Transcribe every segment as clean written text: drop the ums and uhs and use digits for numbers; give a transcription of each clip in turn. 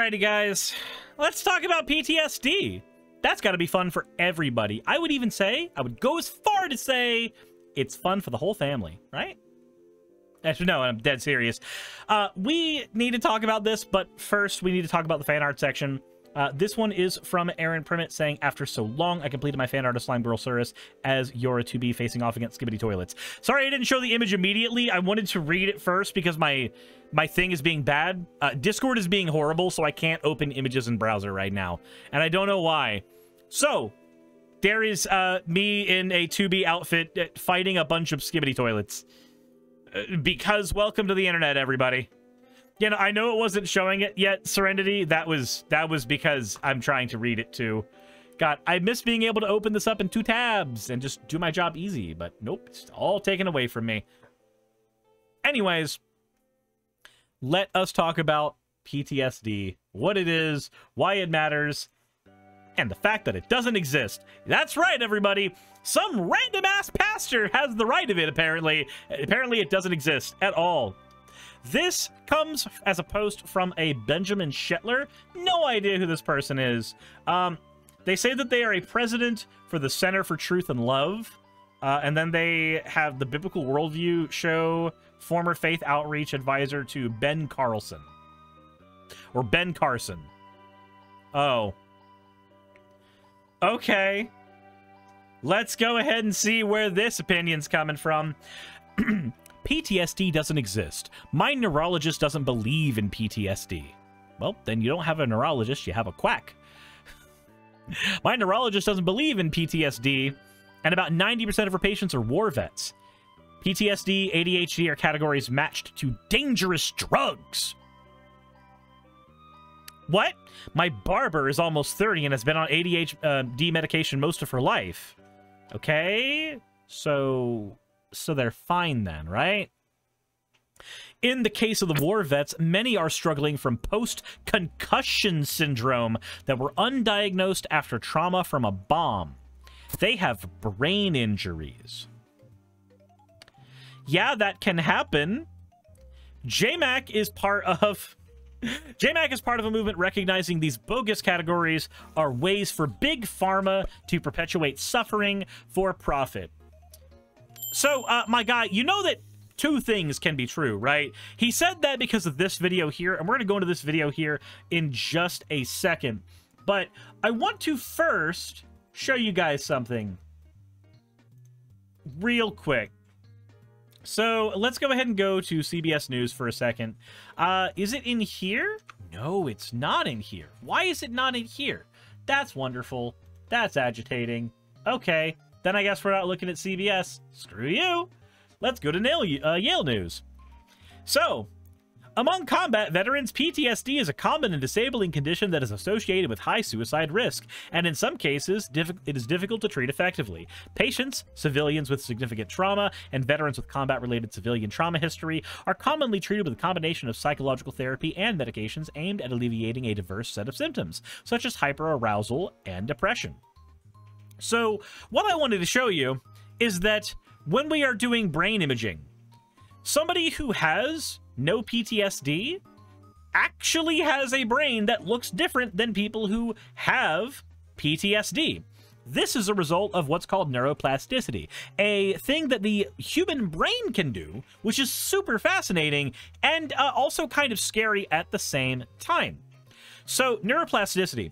Alrighty, guys. Let's talk about PTSD. That's got to be fun for everybody. I would go as far to say it's fun for the whole family, right? Actually, no, I'm dead serious. We need to talk about this, but first we need to talk about the fan art section. This one is from Aaron Primit saying, after so long, I completed my fan art of Slime Girl Suris as Yora 2B facing off against Skibbity Toilets. Sorry I didn't show the image immediately. I wanted to read it first because my thing is being bad. Discord is being horrible, so I can't open images in browser right now. And I don't know why. So, there is me in a 2B outfit fighting a bunch of Skibbity Toilets. Because welcome to the internet, everybody. You know, I know it wasn't showing it yet, Serenity. That was because I'm trying to read it too. God, I miss being able to open this up in 2 tabs and just do my job easy, but nope, it's all taken away from me. Anyways, let us talk about PTSD, what it is, why it matters, and the fact that it doesn't exist. That's right, everybody. Some random-ass pastor has the right of it, apparently. Apparently, it doesn't exist at all. This comes as a post from a Benjamin Shetler. No idea who this person is. They say that they are a president for the Center for Truth and Love. And then they have the Biblical Worldview show, former faith outreach advisor to Ben Carlson. Or Ben Carson. Oh. Okay. Let's go ahead and see where this opinion's coming from. PTSD doesn't exist. My neurologist doesn't believe in PTSD. Well, then you don't have a neurologist, you have a quack. My neurologist doesn't believe in PTSD, and about 90% of her patients are war vets. PTSD, ADHD are categories matched to dangerous drugs. What? My barber is almost 30 and has been on ADHD medication most of her life. Okay, so they're fine then, right? In the case of the war vets, many are struggling from post-concussion syndrome that were undiagnosed after trauma from a bomb. They have brain injuries. Yeah, that can happen. JMAC is part of a movement recognizing these bogus categories are ways for big pharma to perpetuate suffering for profit. So, my guy, you know that 2 things can be true, right? He said that because of this video here, and we're going to go into this video here in just a second. But I want to first show you guys something real quick. So, let's go ahead and go to CBS News for a second. Is it in here? No, it's not in here. Why is it not in here? That's wonderful. That's agitating. Okay. Then I guess we're not looking at CBS. Screw you. Let's go to Yale News. So, among combat veterans, PTSD is a common and disabling condition that is associated with high suicide risk, and in some cases, it is difficult to treat effectively. Patients, civilians with significant trauma, and veterans with combat-related civilian trauma history are commonly treated with a combination of psychological therapy and medications aimed at alleviating a diverse set of symptoms, such as hyperarousal and depression. So, what I wanted to show you is that when we are doing brain imaging, somebody who has no PTSD actually has a brain that looks different than people who have PTSD. This is a result of what's called neuroplasticity, a thing that the human brain can do, which is super fascinating and also kind of scary at the same time. So, neuroplasticity.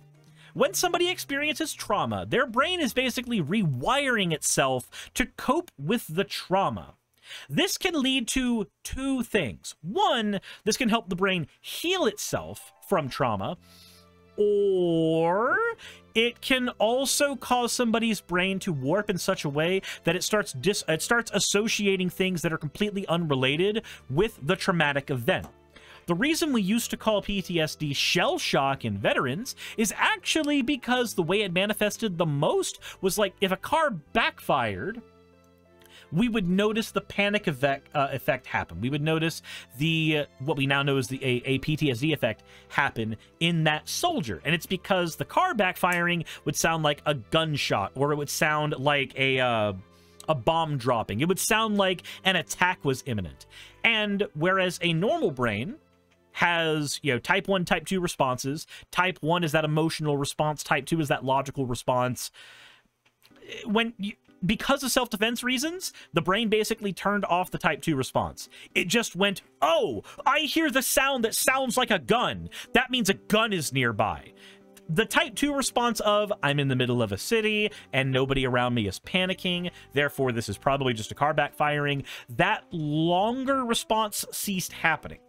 When somebody experiences trauma, their brain is basically rewiring itself to cope with the trauma. This can lead to 2 things. 1, this can help the brain heal itself from trauma, or it can also cause somebody's brain to warp in such a way that it starts associating things that are completely unrelated with the traumatic event. The reason we used to call PTSD shell shock in veterans is actually because the way it manifested the most was like if a car backfired, we would notice the panic effect happen. We would notice what we now know as a PTSD effect happen in that soldier. And it's because the car backfiring would sound like a gunshot, or it would sound like a bomb dropping. It would sound like an attack was imminent. And whereas a normal brain has, you know, type 1, type 2 responses. Type 1 is that emotional response. Type 2 is that logical response. Because of self-defense reasons, the brain basically turned off the type 2 response. It just went, oh, I hear the sound that sounds like a gun. That means a gun is nearby. The type 2 response of, I'm in the middle of a city and nobody around me is panicking, therefore this is probably just a car backfiring, that longer response ceased happening.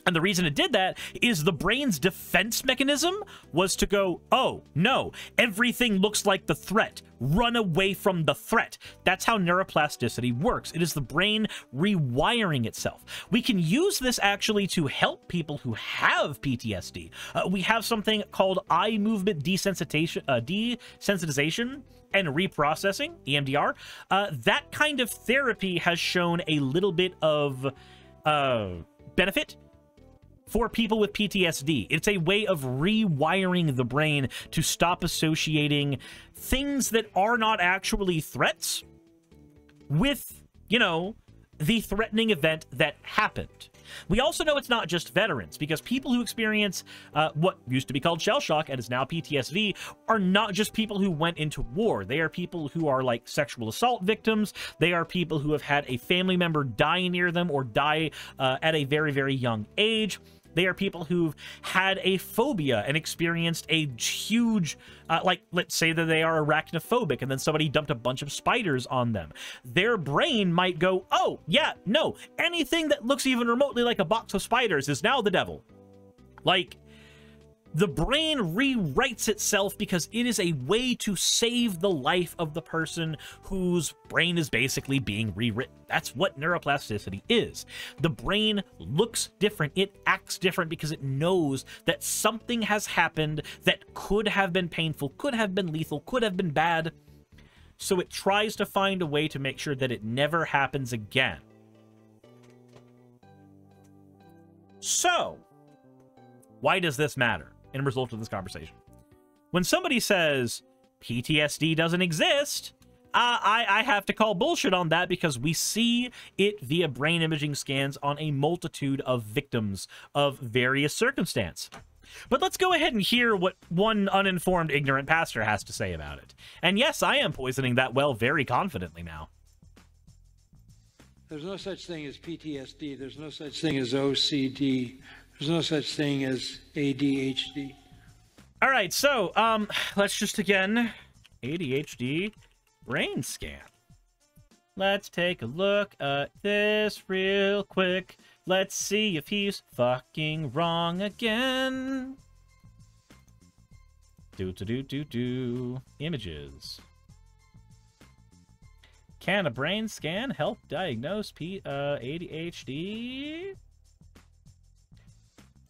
And the reason it did that is the brain's defense mechanism was to go, oh, no, everything looks like the threat. Run away from the threat. That's how neuroplasticity works. It is the brain rewiring itself. We can use this actually to help people who have PTSD. We have something called eye movement desensitization and reprocessing, EMDR. That kind of therapy has shown a little bit of benefit for people with PTSD. It's a way of rewiring the brain to stop associating things that are not actually threats with, you know, the threatening event that happened. We also know it's not just veterans, because people who experience what used to be called shell shock and is now PTSD are not just people who went into war. They are people who are like sexual assault victims. They are people who have had a family member die near them or die at a very, very young age. They are people who've had a phobia and experienced a huge, like, let's say that they are arachnophobic and then somebody dumped a bunch of spiders on them. Their brain might go, oh, yeah, no, anything that looks even remotely like a box of spiders is now the devil. Like, the brain rewrites itself because it is a way to save the life of the person whose brain is basically being rewritten. That's what neuroplasticity is. The brain looks different. It acts different because it knows that something has happened that could have been painful, could have been lethal, could have been bad. So it tries to find a way to make sure that it never happens again. So, why does this matter in result of this conversation? When somebody says PTSD doesn't exist, I have to call bullshit on that, because we see it via brain imaging scans on a multitude of victims of various circumstance. But let's go ahead and hear what one uninformed, ignorant pastor has to say about it. And yes, I am poisoning that well very confidently now. There's no such thing as PTSD. There's no such thing as OCD. There's no such thing as ADHD. All right, so let's just again, ADHD brain scan. Let's take a look at this real quick. Let's see if he's fucking wrong again. Images. Can a brain scan help diagnose ADHD?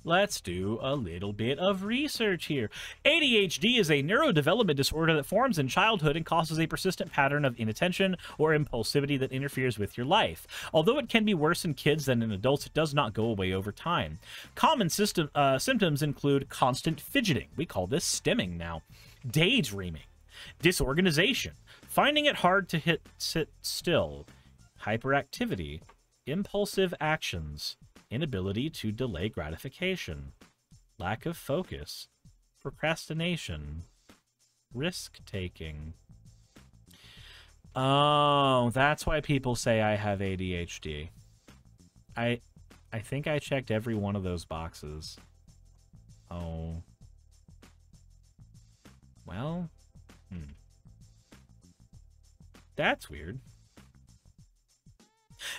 Let's do a little bit of research here. ADHD is a neurodevelopment disorder that forms in childhood and causes a persistent pattern of inattention or impulsivity that interferes with your life. Although it can be worse in kids than in adults, it does not go away over time. Common symptoms include constant fidgeting. We call this stimming now. Daydreaming. Disorganization. Finding it hard to sit still. Hyperactivity. Impulsive actions. Inability to delay gratification, lack of focus, procrastination, risk-taking. Oh, that's why people say I have ADHD. I think I checked every one of those boxes. Oh. Well, that's weird.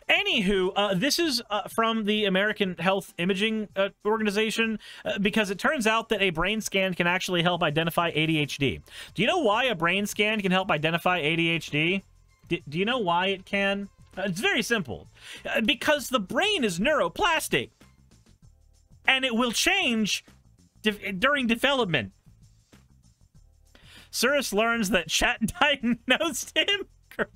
Anywho, this is from the American Health Imaging Organization, because it turns out that a brain scan can actually help identify ADHD. Do you know why a brain scan can help identify ADHD? Do you know why it can? It's very simple. Because the brain is neuroplastic, and it will change during development. Suris learns that chat diagnosed him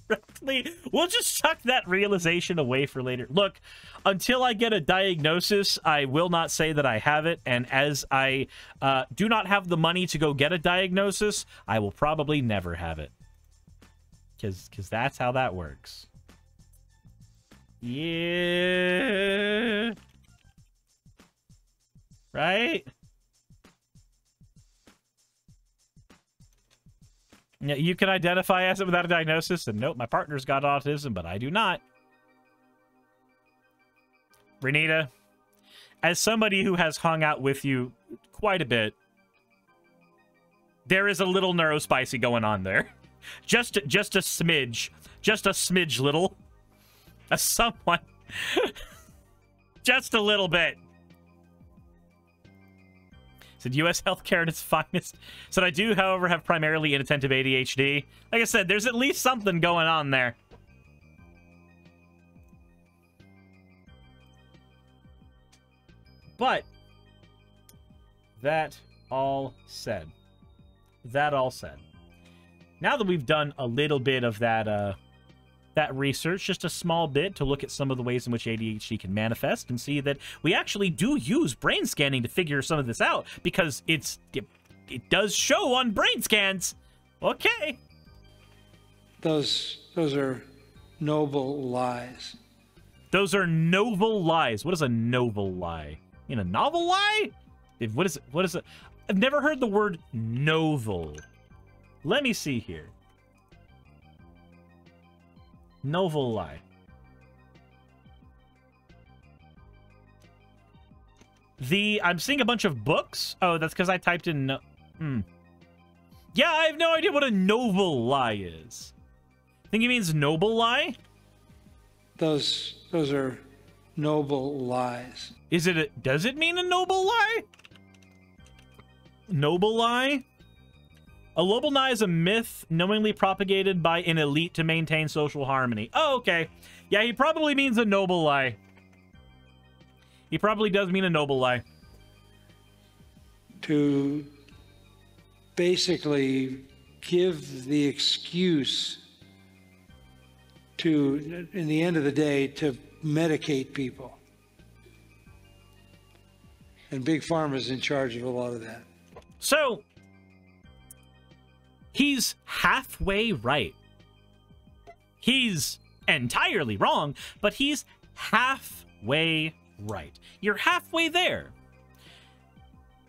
correctly. We'll just chuck that realization away for later. Look, until I get a diagnosis, I will not say that I have it, and as I do not have the money to go get a diagnosis, I will probably never have it. Because that's how that works. Yeah. Yeah, you can identify as it without a diagnosis, and nope, my partner's got autism, but I do not. Renita, as somebody who has hung out with you quite a bit, there is a little neurospicy going on there. Just a smidge. Just a smidge little. A somewhat. Just a little bit. Said U.S. healthcare at its finest. Said I do, however, have primarily inattentive ADHD. Like I said, there's at least something going on there. But that all said. Now that we've done a little bit of that that research, just a small bit to look at some of the ways in which ADHD can manifest and see that we actually do use brain scanning to figure some of this out, because it does show on brain scans. Okay. Those are noble lies. Those are novel lies. What is a novel lie? In a novel lie? What is it? I've never heard the word novel. Let me see here. Novel lie. I'm seeing a bunch of books. Oh, that's because I typed in Yeah, I have no idea what a novel lie is. Think he means noble lie? Those are noble lies. Does it mean a noble lie? Noble lie? A noble lie is a myth knowingly propagated by an elite to maintain social harmony. Oh, okay. Yeah, he probably means a noble lie. He probably does mean a noble lie. To basically give the excuse to, in the end of the day, to medicate people. And Big Pharma is in charge of a lot of that. So, he's halfway right. He's entirely wrong, but he's halfway right. You're halfway there.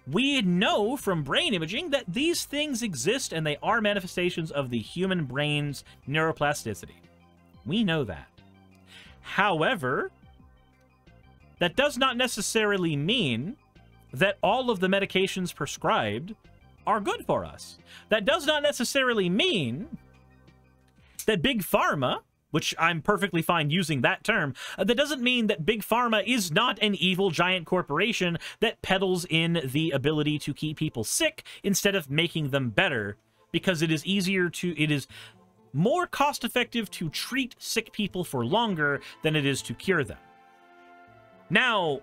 We know from brain imaging that these things exist and they are manifestations of the human brain's neuroplasticity. We know that. However, that does not necessarily mean that all of the medications prescribed are good for us. That does not necessarily mean that Big Pharma, which I'm perfectly fine using that term, that doesn't mean that Big Pharma is not an evil giant corporation that peddles in the ability to keep people sick instead of making them better, because it is more cost-effective to treat sick people for longer than it is to cure them. Now,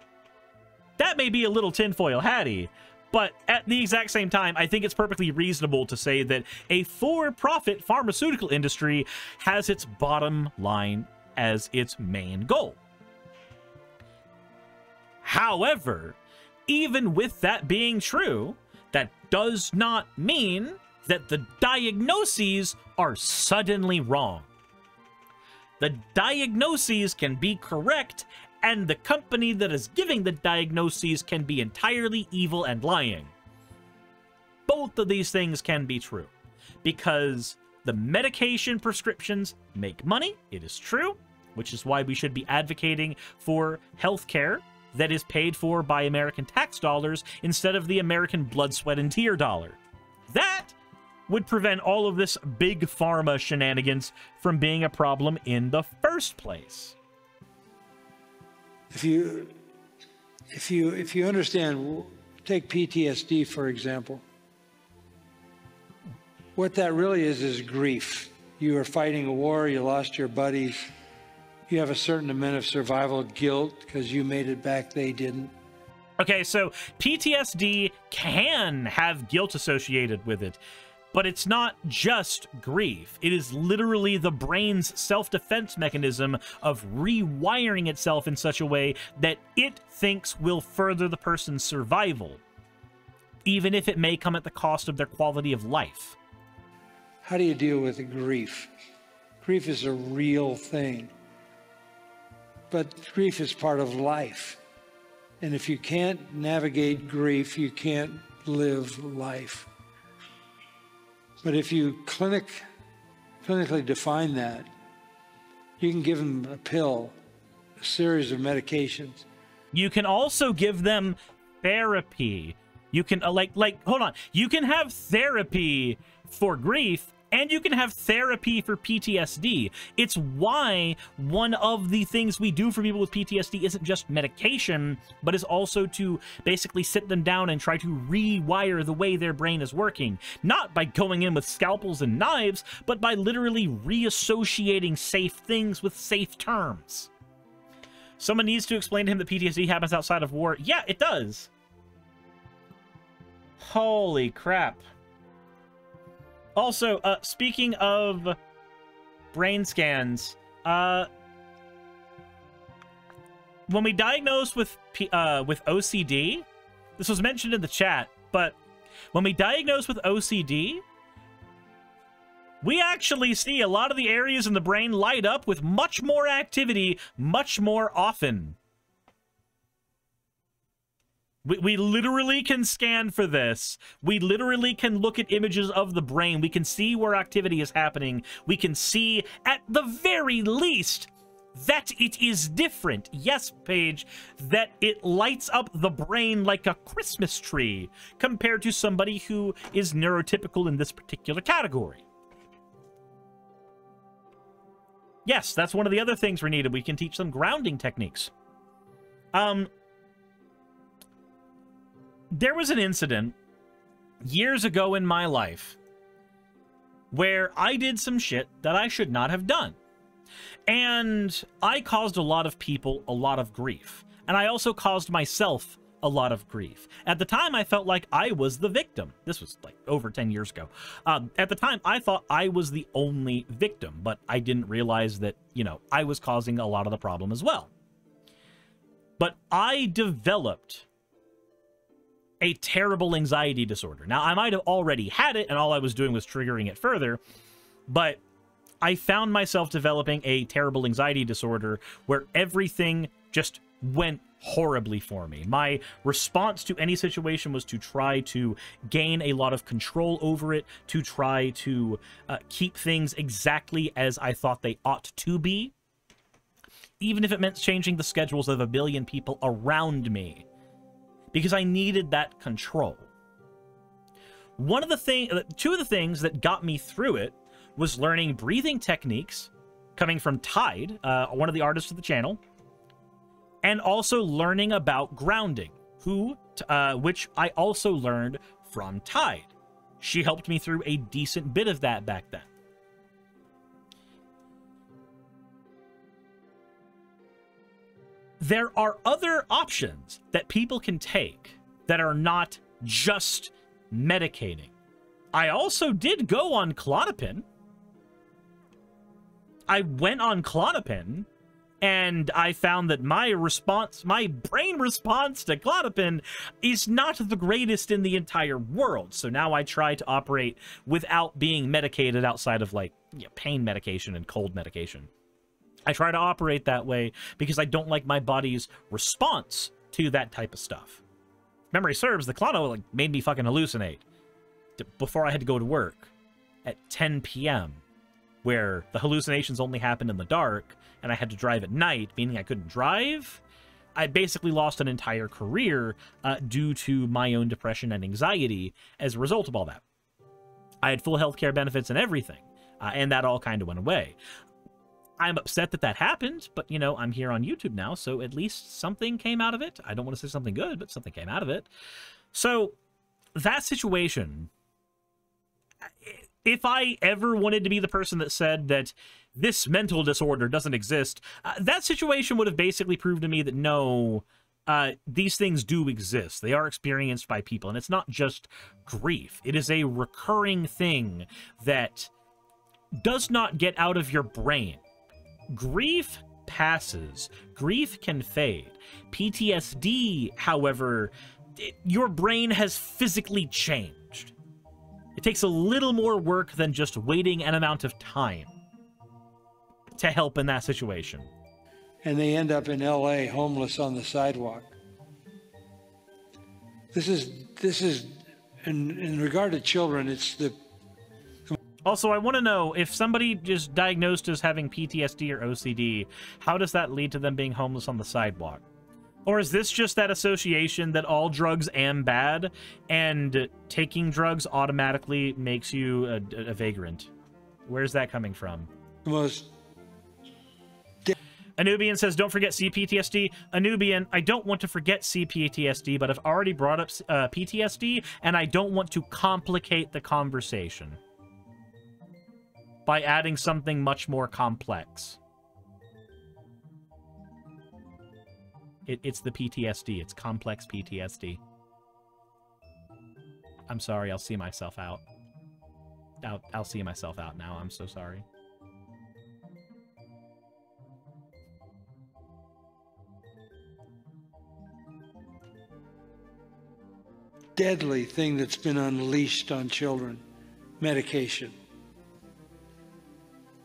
that may be a little tinfoil hatty, but at the exact same time, I think it's perfectly reasonable to say that a for-profit pharmaceutical industry has its bottom line as its main goal. However, even with that being true, that does not mean that the diagnoses are suddenly wrong. The diagnoses can be correct, and the company that is giving the diagnoses can be entirely evil and lying. Both of these things can be true, because the medication prescriptions make money, it is true, which is why we should be advocating for healthcare that is paid for by American tax dollars instead of the American blood, sweat, and tear dollar. That would prevent all of this big pharma shenanigans from being a problem in the first place. If you understand, take PTSD for example. What that really is grief. You are fighting a war, you lost your buddies, you have a certain amount of survival guilt because you made it back, they didn't. Okay, so PTSD can have guilt associated with it, but it's not just grief. It is literally the brain's self-defense mechanism of rewiring itself in such a way that it thinks will further the person's survival, even if it may come at the cost of their quality of life. How do you deal with grief? Grief is a real thing, but grief is part of life. And if you can't navigate grief, you can't live life. But if you clinically define that, you can give them a pill, a series of medications. You can also give them therapy. You can, hold on. You can have therapy for grief, and you can have therapy for PTSD. It's why one of the things we do for people with PTSD isn't just medication, but is also to basically sit them down and try to rewire the way their brain is working. Not by going in with scalpels and knives, but by literally reassociating safe things with safe terms. Someone needs to explain to him that PTSD happens outside of war. Yeah, it does. Holy crap. Also, speaking of brain scans, when we diagnose with OCD, this was mentioned in the chat, but when we diagnose with OCD, we actually see a lot of the areas in the brain light up with much more activity, much more often. We literally can scan for this. We literally can look at images of the brain. We can see where activity is happening. We can see, at the very least, that it is different. Yes, Paige, that it lights up the brain like a Christmas tree compared to somebody who is neurotypical in this particular category. Yes, that's one of the other things we needed. We can teach them grounding techniques. There was an incident years ago in my life where I did some shit that I should not have done. And I caused a lot of people a lot of grief. And I also caused myself a lot of grief. At the time, I felt like I was the victim. This was like over 10 years ago. At the time, I thought I was the only victim, but I didn't realize that, you know, I was causing a lot of the problem as well. But I developed a terrible anxiety disorder. Now, I might have already had it, and all I was doing was triggering it further, but I found myself developing a terrible anxiety disorder where everything just went horribly for me. My response to any situation was to try to gain a lot of control over it, to try to keep things exactly as I thought they ought to be, even if it meant changing the schedules of a billion people around me, because I needed that control. Two of the things that got me through it was learning breathing techniques coming from Tide, one of the artists of the channel, and also learning about grounding, which I also learned from Tide. She helped me through a decent bit of that back then. There are other options that people can take that are not just medicating. I also did go on Klonopin. I went on Klonopin, and I found that my brain response to Klonopin is not the greatest in the entire world. So now I try to operate without being medicated outside of, like, pain medication and cold medication. I try to operate that way because I don't like my body's response to that type of stuff. Memory serves, the Klono made me fucking hallucinate before I had to go to work at 10 p.m., where the hallucinations only happened in the dark, and I had to drive at night, meaning I couldn't drive. I basically lost an entire career due to my own depression and anxiety as a result of all that. I had full healthcare benefits and everything, and that all kind of went away. I'm upset that that happened, but, you know, I'm here on YouTube now, so at least something came out of it. I don't want to say something good, but something came out of it. So, that situation, if I ever wanted to be the person that said that this mental disorder doesn't exist, that situation would have basically proved to me that no, these things do exist. They are experienced by people, and it's not just grief. It is a recurring thing that does not get out of your brain. Grief passes. Grief can fade. PTSD, however, your brain has physically changed. It takes a little more work than just waiting an amount of time to help in that situation. And they end up in LA homeless on the sidewalk. This is in regard to children, it's the Also, I want to know, if somebody is diagnosed as having PTSD or OCD, how does that lead to them being homeless on the sidewalk? Or is this just that association that all drugs am bad, and taking drugs automatically makes you a vagrant? Where's that coming from? Anubian says, don't forget c-ptsd. Anubian, I don't want to forget c-ptsd, but I've already brought up PTSD, and I don't want to complicate the conversation by adding something much more complex. It's the PTSD. It's complex PTSD. I'm sorry. I'll see myself out. I'll see myself out now. I'm so sorry. Deadly thing that's been unleashed on children, medication.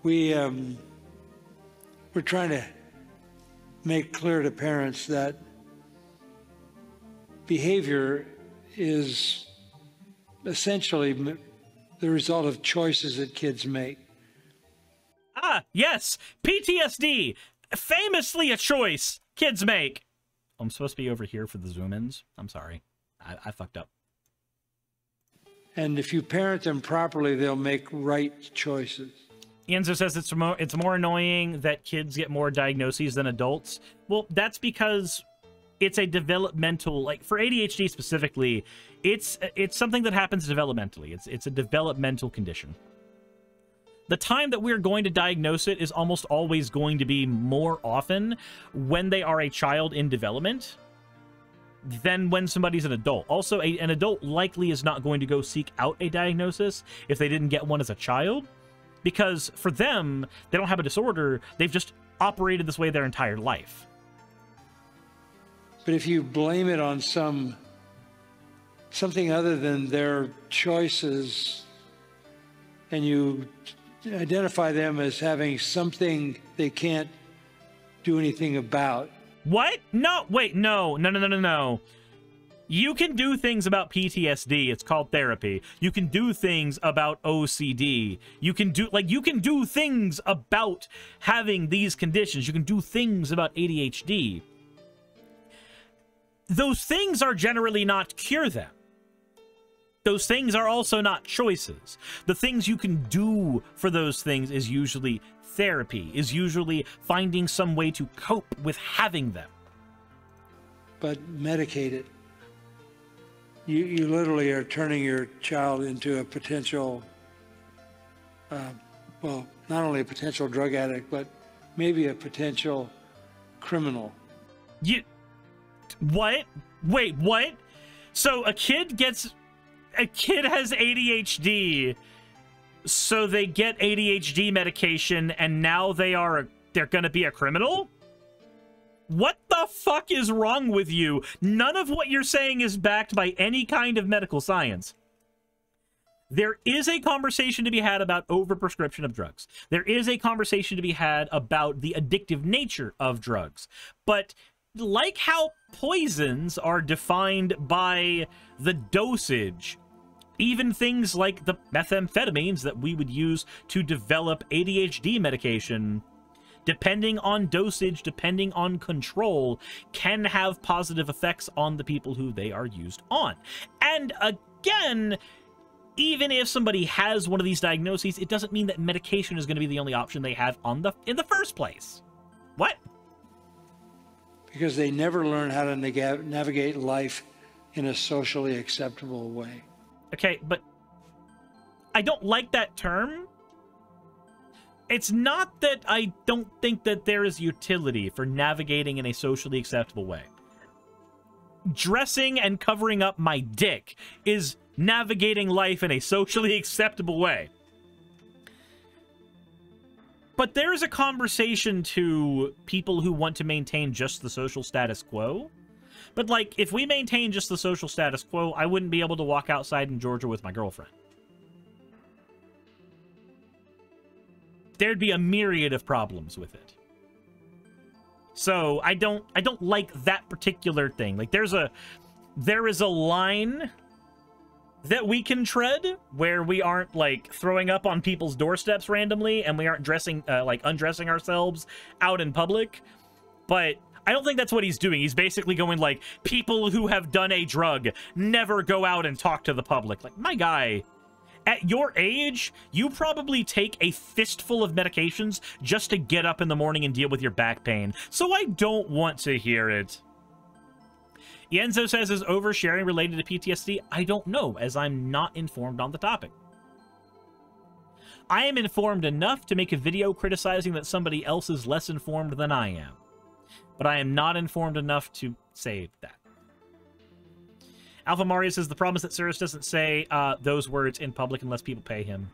We're trying to make clear to parents that behavior is essentially the result of choices that kids make. Ah, yes! PTSD! Famously a choice kids make! I'm supposed to be over here for the zoom-ins. I'm sorry. I fucked up. And if you parent them properly, they'll make right choices. Enzo says it's more annoying that kids get more diagnoses than adults. Well, that's because it's a developmental, like for ADHD specifically, it's something that happens developmentally. It's a developmental condition. The time that we're going to diagnose it is almost always going to be more often when they are a child in development than when somebody's an adult. Also, an adult likely is not going to go seek out a diagnosis if they didn't get one as a child. Because for them, they don't have a disorder. They've just operated this way their entire life. But if you blame it on something other than their choices, and you identify them as having something they can't do anything about. What? No, wait, no. You can do things about PTSD. It's called therapy. You can do things about OCD. You can do things about having these conditions. You can do things about ADHD. Those things are generally not cure them. Those things are also not choices. The things you can do for those things is usually therapy, is usually finding some way to cope with having them. But medicate it. You literally are turning your child into a potential, well, not only a potential drug addict, but maybe a potential criminal. What? Wait, what? So a kid has ADHD, so they get ADHD medication, and now they're gonna be a criminal? What the fuck is wrong with you? None of what you're saying is backed by any kind of medical science. There is a conversation to be had about overprescription of drugs. There is a conversation to be had about the addictive nature of drugs. But like how poisons are defined by the dosage, even things like the methamphetamines that we would use to develop ADHD medication, depending on dosage, depending on control, can have positive effects on the people who they are used on. And again, even if somebody has one of these diagnoses, it doesn't mean that medication is going to be the only option they have in the first place. What? Because they never learn how to navigate life in a socially acceptable way. Okay, but I don't like that term. It's not that I don't think that there is utility for navigating in a socially acceptable way. Dressing and covering up my dick is navigating life in a socially acceptable way. But there is a conversation to people who want to maintain just the social status quo. But, like, if we maintain just the social status quo, I wouldn't be able to walk outside in Georgia with my girlfriend. There'd be a myriad of problems with it. So I don't like that particular thing. Like there is a line that we can tread, where we aren't, like, throwing up on people's doorsteps randomly, and we aren't dressing, like, undressing ourselves out in public. But I don't think that's what he's doing. He's basically going, like, people who have done a drug never go out and talk to the public. Like, my guy, at your age, you probably take a fistful of medications just to get up in the morning and deal with your back pain. So I don't want to hear it. Yenzo says, is oversharing related to PTSD? I don't know, as I'm not informed on the topic. I am informed enough to make a video criticizing that somebody else is less informed than I am. But I am not informed enough to say that. Alpha Mario says, the problem is that Suris doesn't say those words in public unless people pay him.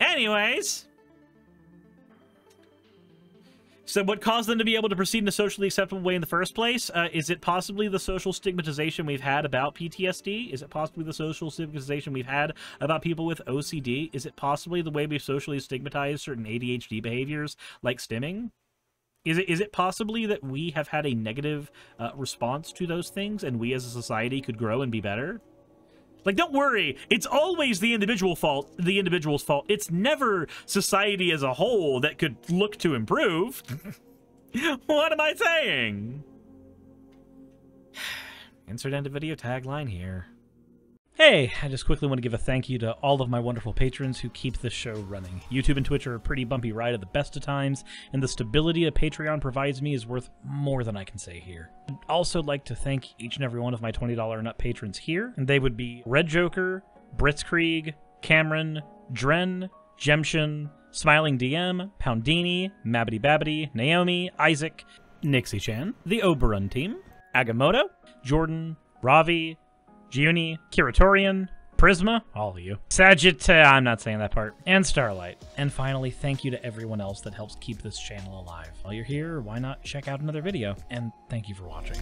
Anyways. So what caused them to be able to proceed in a socially acceptable way in the first place? Is it possibly the social stigmatization we've had about PTSD? Is it possibly the social stigmatization we've had about people with OCD? Is it possibly the way we've socially stigmatized certain ADHD behaviors like stimming? Is it possibly that we have had a negative response to those things and we as a society could grow and be better? Like, don't worry, it's always the individual's fault. It's never society as a whole that could look to improve. What am I saying? Insert end of video tagline here. Hey, I just quickly want to give a thank you to all of my wonderful patrons who keep this show running. YouTube and Twitch are a pretty bumpy ride at the best of times, and the stability that Patreon provides me is worth more than I can say here. I'd also like to thank each and every one of my $20 and up patrons here, and they would be Red Joker, Britzkrieg, Cameron, Dren, Jemshin, Smiling DM, Poundini, Mabbity Babbity, Naomi, Isaac, Nixie-chan, the Oberon team, Agamotto, Jordan, Ravi, Giuni, Kiratorian, Prisma, all of you, I'm not saying that part, and Starlight. And finally, thank you to everyone else that helps keep this channel alive. While you're here, why not check out another video? And thank you for watching.